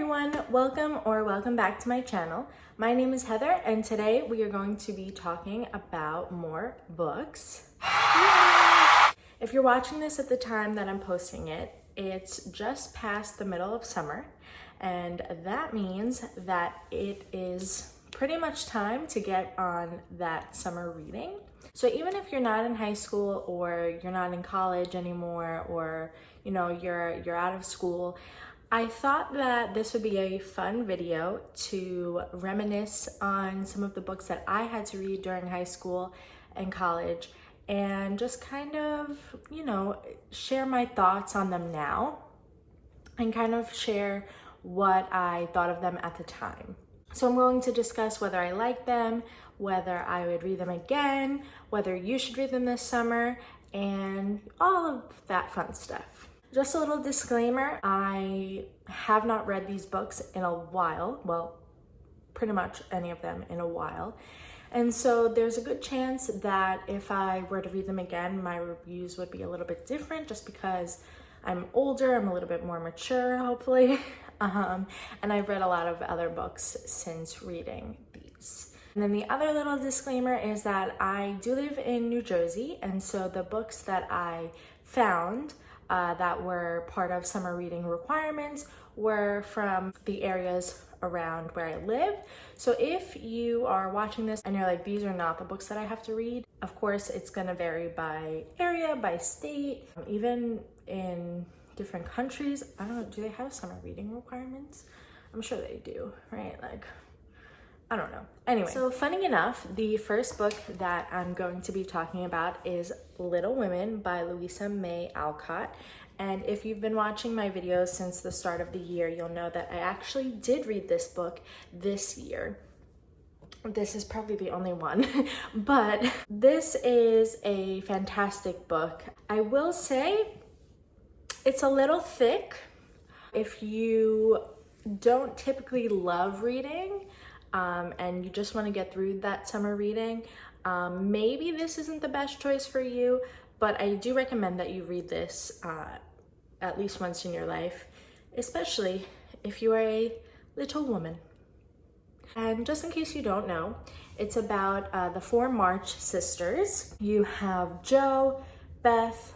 everyone, welcome back to my channel. My name is Heather and today we are going to be talking about more books. If you're watching this at the time that I'm posting it, it's just past the middle of summer, and that means that it is pretty much time to get on that summer reading. So even if you're not in high school or you're not in college anymore, or you're out of school, I thought that this would be a fun video to reminisce on some of the books that I had to read during high school and college, and just kind of, share my thoughts on them now and kind of share what I thought of them at the time. So I'm going to discuss whether I like them, whether I would read them again, whether you should read them this summer, and all of that fun stuff. Just a little disclaimer, I have not read these books in a while, well, pretty much any of them in a while. And so there's a good chance that if I were to read them again, my reviews would be a little bit different just because I'm older, I'm a little bit more mature, hopefully. And I've read a lot of other books since reading these. And then the other little disclaimer is that I do live in New Jersey, and so the books that I found that were part of summer reading requirements were from the areas around where I live. So if you are watching this and you're like, these are not the books that I have to read, of course it's gonna vary by area, by state, even in different countries. I don't know, do they have summer reading requirements? I'm sure they do, right? I don't know. Anyway, so funny enough, the first book that I'm going to be talking about is Little Women by Louisa May Alcott. And if you've been watching my videos since the start of the year, you'll know that I actually did read this book this year. This is probably the only one, but this is a fantastic book. I will say it's a little thick. If you don't typically love reading, and you just want to get through that summer reading, maybe this isn't the best choice for you, but I do recommend that you read this at least once in your life, especially if you are a little woman. And just in case you don't know, it's about the four March sisters. You have Jo, Beth,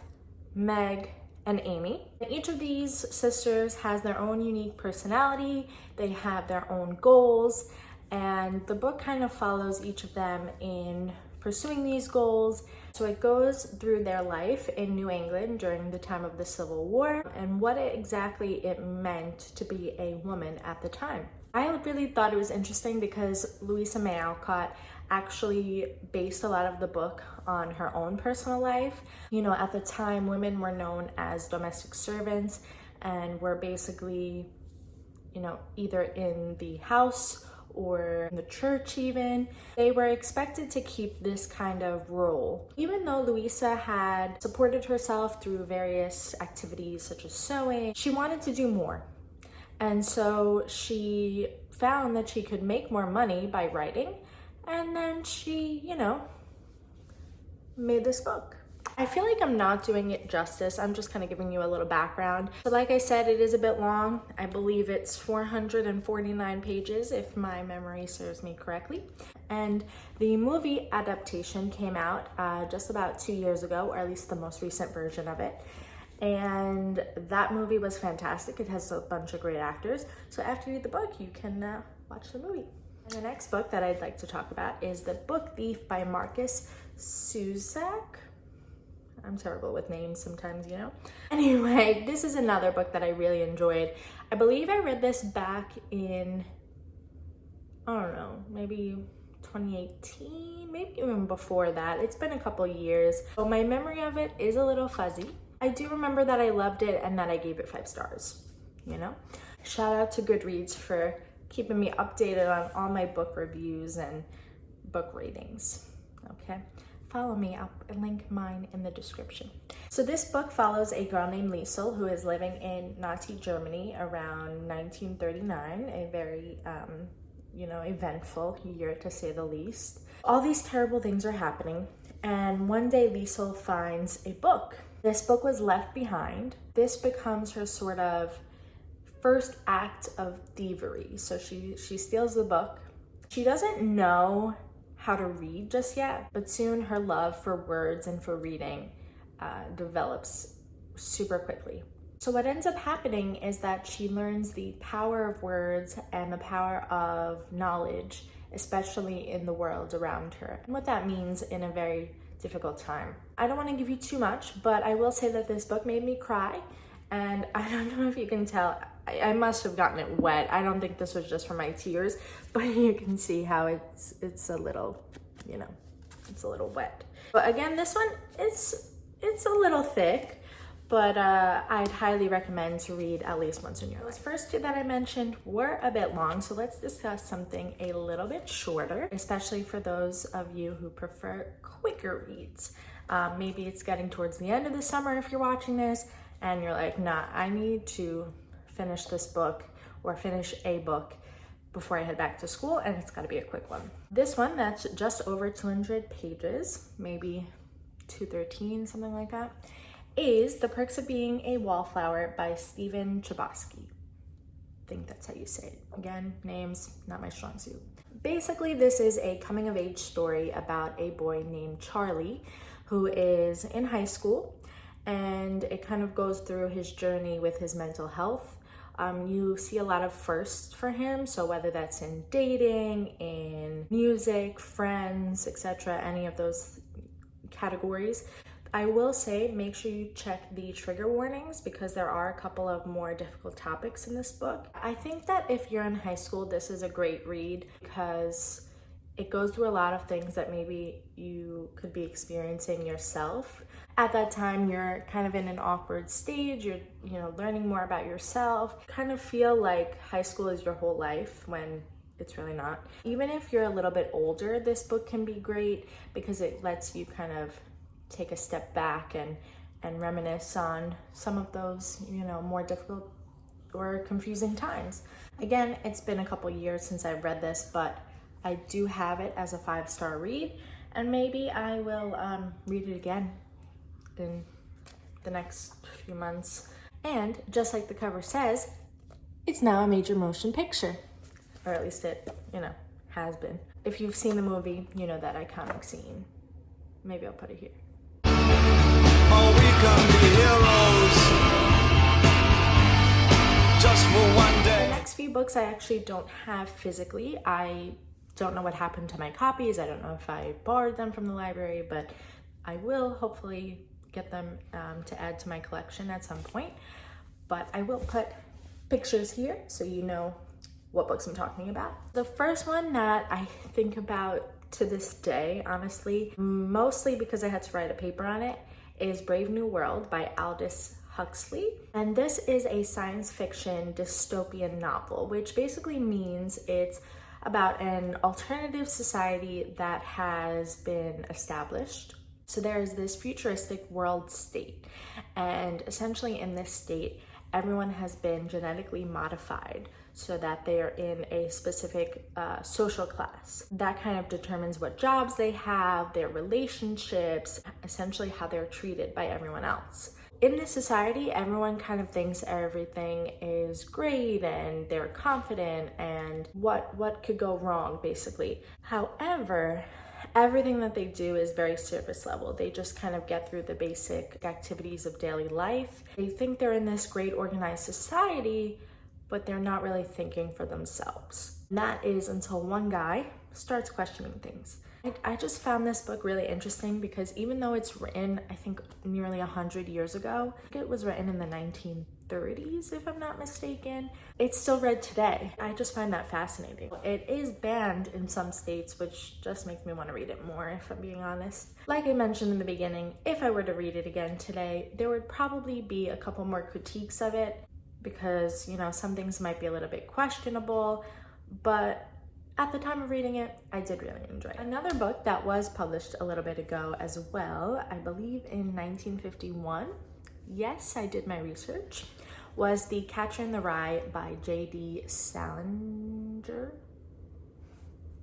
Meg, and Amy. And each of these sisters has their own unique personality. They have their own goals. And the book kind of follows each of them in pursuing these goals. So it goes through their life in New England during the time of the Civil War and what exactly it meant to be a woman at the time. I really thought it was interesting because Louisa May Alcott actually based a lot of the book on her own personal life. At the time, women were known as domestic servants and were basically, either in the house or in the church even. They were expected to keep this kind of role. Even though Louisa had supported herself through various activities such as sewing, she wanted to do more. And so she found that she could make more money by writing, and then she, made this book. I feel like I'm not doing it justice. I'm just kind of giving you a little background. So like I said, it is a bit long. I believe it's 449 pages if my memory serves me correctly. And the movie adaptation came out just about 2 years ago, or at least the most recent version of it. And that movie was fantastic. It has a bunch of great actors. So after you read the book, you can watch the movie. And the next book that I'd like to talk about is The Book Thief by Marcus Zusak. I'm terrible with names sometimes, Anyway, this is another book that I really enjoyed. I believe I read this back in, I don't know, maybe 2018, maybe even before that. It's been a couple years. So my memory of it is a little fuzzy. I do remember that I loved it and that I gave it 5 stars, Shout out to Goodreads for keeping me updated on all my book reviews and book ratings, okay? Follow me, I'll link mine in the description. So this book follows a girl named Liesel who is living in Nazi Germany around 1939, a very, eventful year to say the least. All these terrible things are happening, and one day Liesel finds a book. This book was left behind. This becomes her sort of first act of thievery. So she steals the book. She doesn't know how to read just yet, but soon her love for words and for reading develops super quickly. So what ends up happening is that she learns the power of words and the power of knowledge, especially in the world around her, and what that means in a very difficult time. I don't want to give you too much, but I will say that this book made me cry, and I don't know if you can tell, I must have gotten it wet. I don't think this was just from my tears, but you can see how it's a little, it's a little wet. But again, this one, it's a little thick, but I'd highly recommend to read at least once in your life. Those first two that I mentioned were a bit long, so let's discuss something a little bit shorter, especially for those of you who prefer quicker reads. Maybe it's getting towards the end of the summer if you're watching this, and you're like, nah, I need to finish this book or finish a book before I head back to school, and it's got to be a quick one. This one, that's just over 200 pages, maybe 213, something like that, is The Perks of Being a Wallflower by Stephen Chbosky. I think that's how you say it. Again, names, not my strong suit. Basically, this is a coming of age story about a boy named Charlie who is in high school, and it kind of goes through his journey with his mental health. You see a lot of firsts for him, so whether that's in dating, in music, friends, etc., any of those categories. I will say, make sure you check the trigger warnings because there are a couple of more difficult topics in this book. I think that if you're in high school, this is a great read because it goes through a lot of things that maybe you could be experiencing yourself. At that time, you're kind of in an awkward stage, you're learning more about yourself. Kind of feel like high school is your whole life when it's really not. Even if you're a little bit older, this book can be great because it lets you kind of take a step back and reminisce on some of those, more difficult or confusing times. Again, it's been a couple years since I've read this, but I do have it as a 5-star read, and maybe I will read it again in the next few months. And just like the cover says, it's now a major motion picture, or at least it, has been. If you've seen the movie, you know that iconic scene. Maybe I'll put it here. Oh, we can be heroes just for one day. The next few books I actually don't have physically. I don't know what happened to my copies. I don't know if I borrowed them from the library, but I will hopefully get them to add to my collection at some point. But I will put pictures here so you know what books I'm talking about. The first one that I think about to this day, honestly, mostly because I had to write a paper on it, is Brave New World by Aldous Huxley. And this is a science fiction dystopian novel, which basically means it's about an alternative society that has been established. So there is this futuristic world state, and essentially in this state, everyone has been genetically modified so that they are in a specific social class. That kind of determines what jobs they have, their relationships, essentially how they're treated by everyone else. In this society, everyone kind of thinks everything is great and they're confident and what could go wrong, basically. However, everything that they do is very surface level. They just kind of get through the basic activities of daily life. They think they're in this great organized society, but they're not really thinking for themselves. And that is until one guy starts questioning things. I just found this book really interesting because even though it's written, I think, nearly 100 years ago, I think it was written in the 1930s, if I'm not mistaken, it's still read today. I just find that fascinating. It is banned in some states, which just makes me want to read it more, if I'm being honest. Like I mentioned in the beginning, if I were to read it again today, there would probably be a couple more critiques of it because, some things might be a little bit questionable, but at the time of reading it, I did really enjoy it. Another book that was published a little bit ago as well, I believe in 1951, yes, I did my research, was The Catcher in the Rye by J.D. Salinger.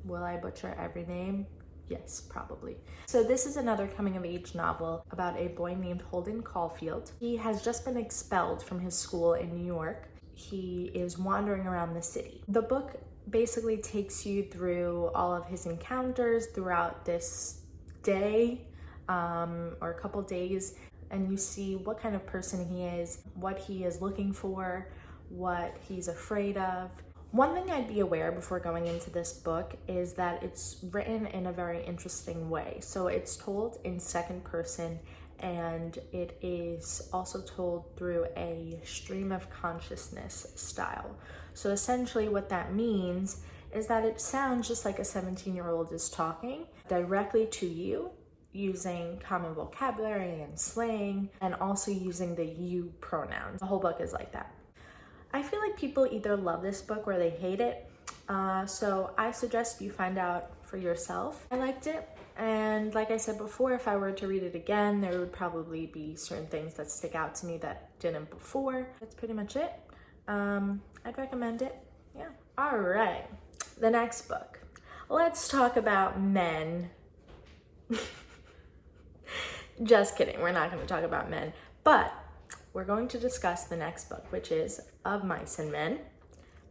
Will I butcher every name? Yes, probably. So this is another coming-of-age novel about a boy named Holden Caulfield. He has just been expelled from his school in New York. he is wandering around the city. The book basically takes you through all of his encounters throughout this day, or a couple days, and you see what kind of person he is, what he is looking for, what he's afraid of. One thing I'd be aware before going into this book is that it's written in a very interesting way. So it's told in second person, and it is also told through a stream of consciousness style. So essentially what that means is that it sounds just like a 17-year-old is talking directly to you, using common vocabulary and slang, and also using the you pronouns. The whole book is like that. I feel like people either love this book or they hate it. So I suggest you find out for yourself. I liked it. And like I said before, if I were to read it again, there would probably be certain things that stick out to me that didn't before. That's pretty much it. I'd recommend it. Yeah. All right. The next book. Let's talk about men. Just kidding. We're not going to talk about men. But we're going to discuss the next book, which is Of Mice and Men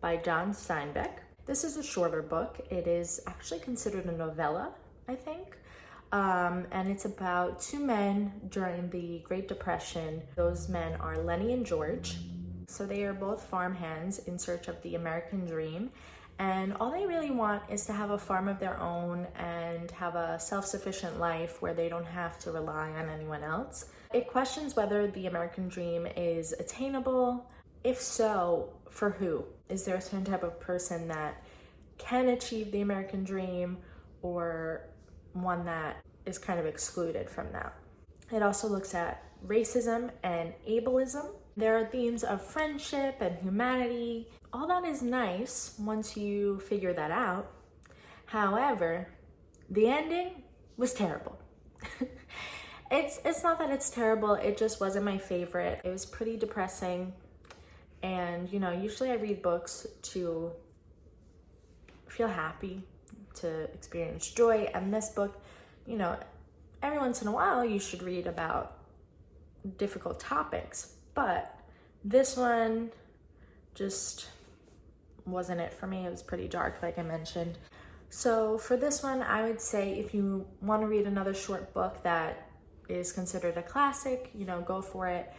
by John Steinbeck. This is a shorter book. It is actually considered a novella, I think. And it's about two men during the Great Depression. Those men are Lenny and George. So they are both farmhands in search of the American dream. And all they really want is to have a farm of their own and have a self-sufficient life where they don't have to rely on anyone else. It questions whether the American dream is attainable. If so, for who? Is there a certain type of person that can achieve the American dream, or one that is kind of excluded from that? It also looks at racism and ableism. There are themes of friendship and humanity. All that is nice once you figure that out. However, the ending was terrible. It's not that it's terrible, it just wasn't my favorite. It was pretty depressing. And you know, usually I read books to feel happy, to experience joy, and this book, you know, every once in a while you should read about difficult topics, but this one just wasn't it for me. It was pretty dark, like I mentioned. So for this one, I would say if you want to read another short book that is considered a classic, you know, go for it.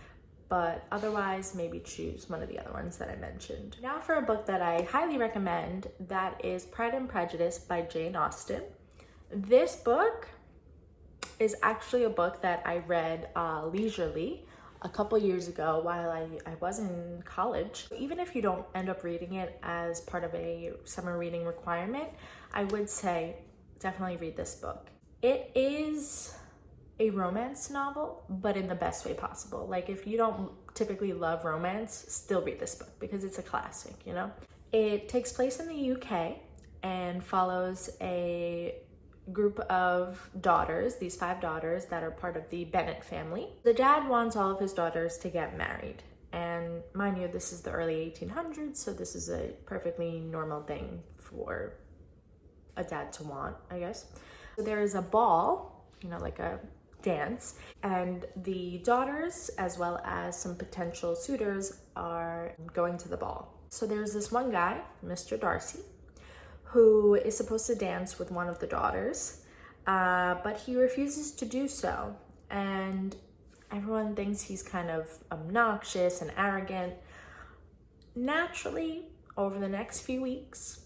But otherwise, maybe choose one of the other ones that I mentioned. Now for a book that I highly recommend, that is Pride and Prejudice by Jane Austen. This book is actually a book that I read leisurely a couple years ago while I was in college. Even if you don't end up reading it as part of a summer reading requirement, I would say definitely read this book. It is a romance novel, but in the best way possible. Like if you don't typically love romance, still read this book because it's a classic, you know? It takes place in the UK and follows a group of daughters, these 5 daughters that are part of the Bennet family. The dad wants all of his daughters to get married. And mind you, this is the early 1800s, so this is a perfectly normal thing for a dad to want, I guess. So there is a ball, you know, like a dance, and the daughters, as well as some potential suitors, are going to the ball. So there's this one guy, Mr. Darcy, who is supposed to dance with one of the daughters, but he refuses to do so. And everyone thinks he's kind of obnoxious and arrogant. Naturally, over the next few weeks,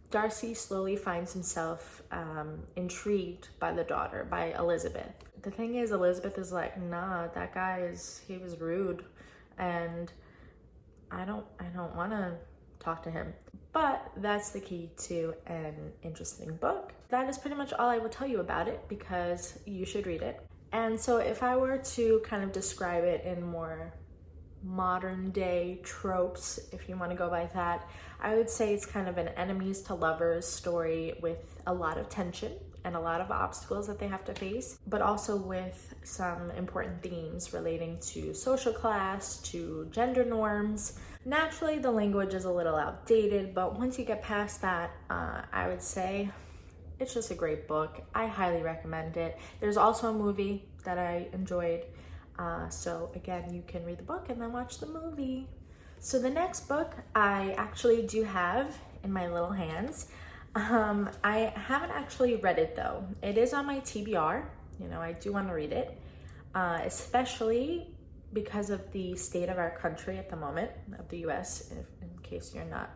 Darcy slowly finds himself intrigued by the daughter, by Elizabeth. The thing is, Elizabeth is like, nah, that guy he was rude, and I don't want to talk to him. But that's the key to an interesting book. That is pretty much all I will tell you about it because you should read it. And so if I were to kind of describe it in more modern day tropes, if you want to go by that, I would say it's kind of an enemies to lovers story with a lot of tension and a lot of obstacles that they have to face, but also with some important themes relating to social class, to gender norms. Naturally, the language is a little outdated, but once you get past that, I would say it's just a great book. I highly recommend it. There's also a movie that I enjoyed. So again, you can read the book and then watch the movie. So the next book I actually do have in my little hands. I haven't actually read it though. It is on my TBR. You know, I do want to read it, especially because of the state of our country at the moment, of the US, in case you're not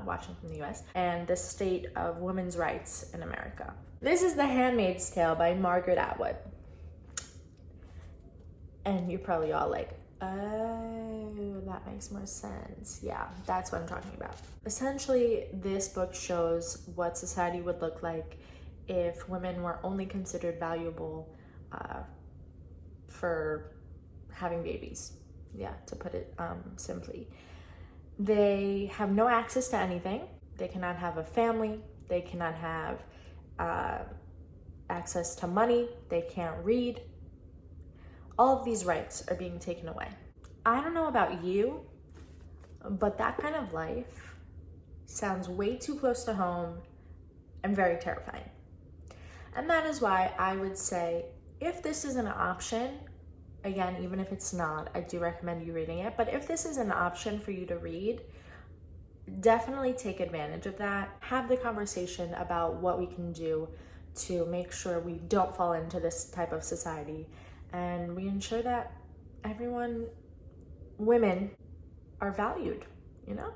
watching from the US, and the state of women's rights in America. This is The Handmaid's Tale by Margaret Atwood. And you're probably all like, oh, that makes more sense. Yeah, that's what I'm talking about. Essentially, this book shows what society would look like if women were only considered valuable for having babies. Yeah, to put it simply. They have no access to anything. They cannot have a family. They cannot have access to money. They can't read. All of these rights are being taken away. I don't know about you, but that kind of life sounds way too close to home and very terrifying. And that is why I would say, if this is an option, again, even if it's not, I do recommend you reading it, but if this is an option for you to read, definitely take advantage of that. Have the conversation about what we can do to make sure we don't fall into this type of society, and we ensure that women are valued, you know?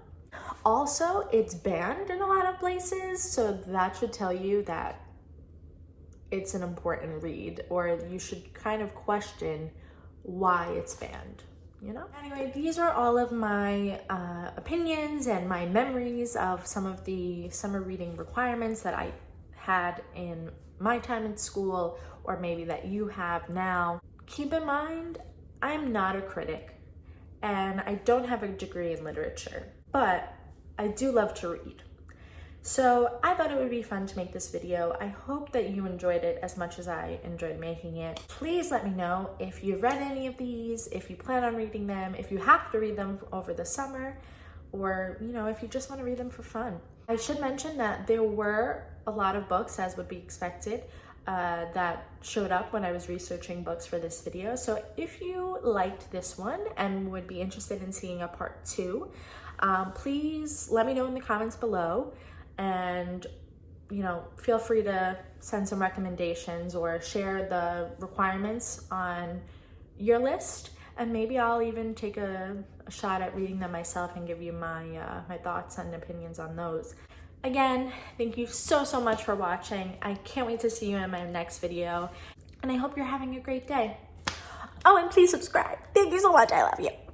Also, it's banned in a lot of places, so that should tell you that it's an important read, or you should kind of question why it's banned, you know? Anyway, these are all of my opinions and my memories of some of the summer reading requirements that I had in my time in school, or maybe that you have now. Keep in mind, I'm not a critic and I don't have a degree in literature, but I do love to read. So I thought it would be fun to make this video. I hope that you enjoyed it as much as I enjoyed making it. Please let me know if you've read any of these, if you plan on reading them, if you have to read them over the summer, or, you know, if you just want to read them for fun. I should mention that there were a lot of books, as would be expected, that showed up when I was researching books for this video. So if you liked this one and would be interested in seeing a part 2, please let me know in the comments below, and, you know, feel free to send some recommendations or share the requirements on your list, and maybe I'll even take a shot at reading them myself and give you my my thoughts and opinions on those. Again, thank you so much for watching. I can't wait to see you in my next video, and I hope you're having a great day. Oh, and please subscribe. Thank you so much. I love you.